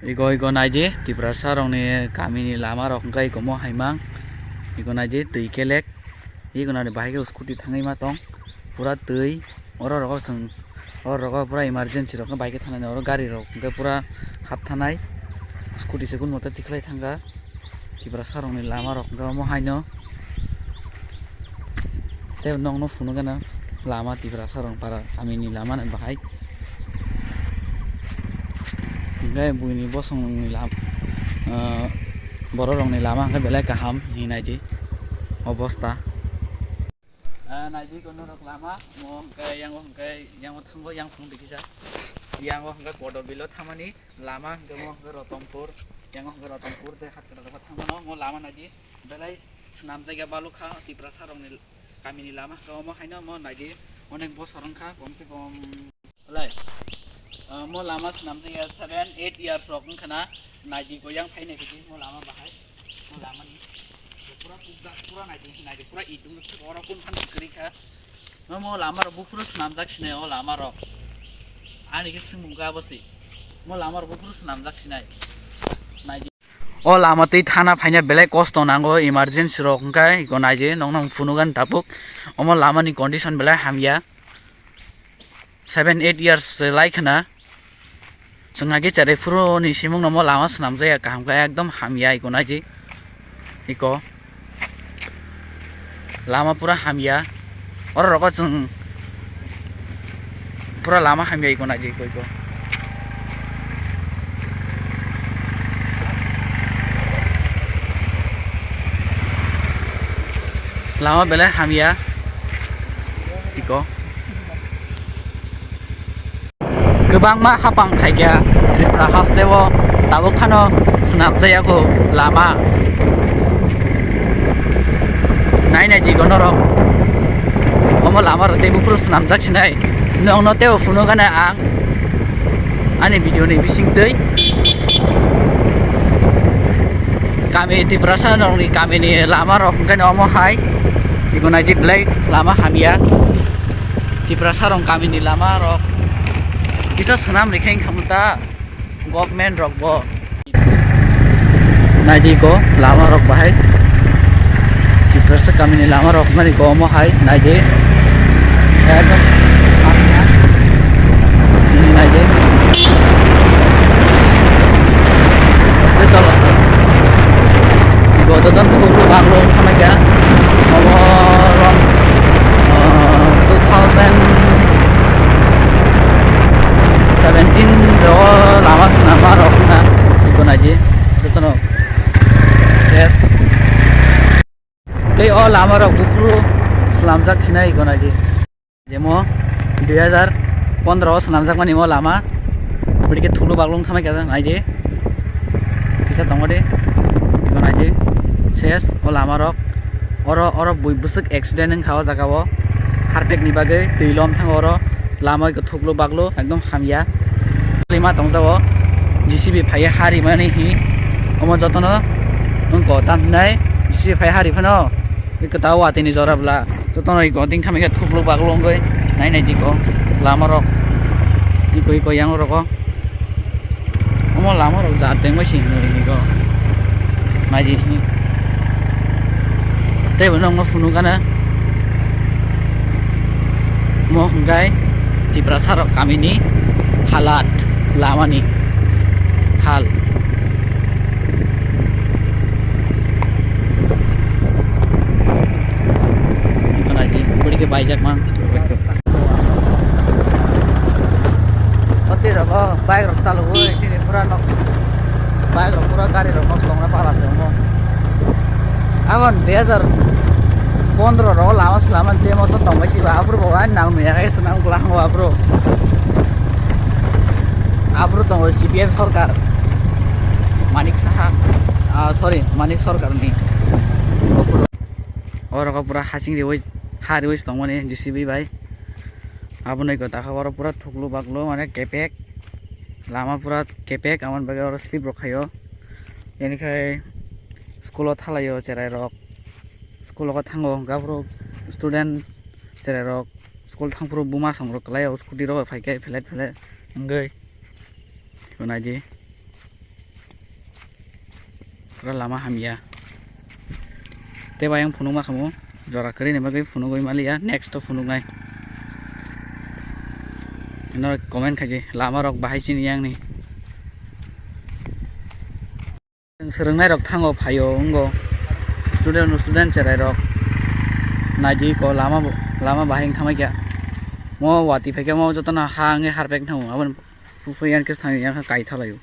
Igo naji tibrasa rong ni kami ni lama rok kai ko mo haimang igo naji tui kelek igo na bahai ke scooty thangai ma tong pura tui oro rok sung oro rok pura emergency rok bike thanai oro gari rok kai pura hap thanai scooty se gun mota tiklai thanga tibrasa rong ni lama rok kai mo haino te nong no phunu gana lama tibrasa rong para kami ni lama na bahai gai buini bosong ni lam bororong ni lama gai belai kaham ni naji obosta naji kono rok lama mo gai yang thangbo yang phung dikisa yang gai bodo bilo thamani lama gai mo gai rotompuर te hat rok thangbo mo lama naji belai snam jaiga balu kha tibrasa rong ni kami ni lama gai mo haino mo naji onek bosorong kha komse kom lai mo lama senam jaiga 7-8 years rok khana naji ko yang phaine kiti mo lama bahai mo lama ni pura naji pura idung oro kun phan kri kha mo lama ro bufuru senam jak sine o lama ro ani ke singmunga bosi mo lama ro bufuru senam jak sinai naji o lama tei thana phaina belai kosto nango emergency rok kai ko naji nong funugan tapuk o mo lama ni condition belai hamya 7-8 years like na sengage cari furo ni simung nomo lama senam jaya kaham kaya ekdom hamya iko naji iko lama pura hamya oro roko jeng pura lama hamya iko naji iko lama belai hamya iko गोबां मा हापां खायगा त्रिपुरा हास्टेव दाबो खानो स्नाब जायागो लामा नायनाय जिगोन र अमो लामा रते बुफ्रु स्नाब जाखिनाय नंनो तेव फुनो गाना आं आनि भिडिअ नि बिसिंतै गामि त्रिपुरा साननि गामिनि लामा र ओंखायनो अमो हाय इगोनाय दि ब्लेक लामा हामिया त्रिपुरा सारं गामिनि लामा र kita senam rekheng khamta government rok bo naji ko lama rok bahai tiprasa kami ni lama rok mani ko mo hai naji ekdom naji betul go to dan ko baglo khamaga rom 2017 do lama senama rok na iko naji betul ses tei o lama rok bufru selamjak sinai iko naji jemo 2015 selamjak mani mo lama berdike thulu baglong thamai kada naji bisa tongode iko naji ses o lama rok oro bui busuk accident ng khawa jagao harpek ni bagai teilom thang oro lama ko thuklo baglo ekdom hamya lima tongjawo GCB phai hari mani hi omo jotono ongko tamnai GCB phai hari phano iko taw atini jorabla jotono iko ding thamike thuklo baglo ngoi nai diko lama rok iko yang roko omo lama rok jateng masi iko maji hi te bonong funu kana mo ngai Tibrasa rok kami ni halat lama ni hal ikon aja budi ke bajak mang oke rok bike rok salu gue sini pura nok bike rok pura kari rok nok selong apa lah semua awan 2015 rok lama selama dia motor tong masih abro bawa nang ya guys senang pulang abro tong CPM सरकार Manik Saha sorry Manik सरकार नि और पूरा Hastings रे हारि वइस तंग माने GCB भाई आबुनै को ताखा पूरा थुकलु बागलो माने केपेक लामा पूरा केपेक आमन बागे और स्लिप रखायो एनिखाय स्कुल थालायो जेराय रक स्कुल को थांगो गाब्रो स्टूडेंट जेराय रक स्कुल थांफ्रो बुमा संग्रो कलाय स्कुटी रो फाइके flight flight ngei konaji pura lama hamia te bayang phunung ma khamu jora kari ne bagai phunung goi malia next to phunung nai no comment khaji lama rok bahai chin yang ni serengnai rok thango phayo ungo student cherai rok naji ko lama bahing thamai kya mo wati pheke mo jotona hange harpek thamu abon pufuyan kes thang yang kai thalayu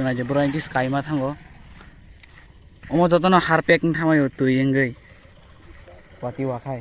jona je bora ingis kai ma thango omo jotona harpek thamayo tuyengai wati wakhai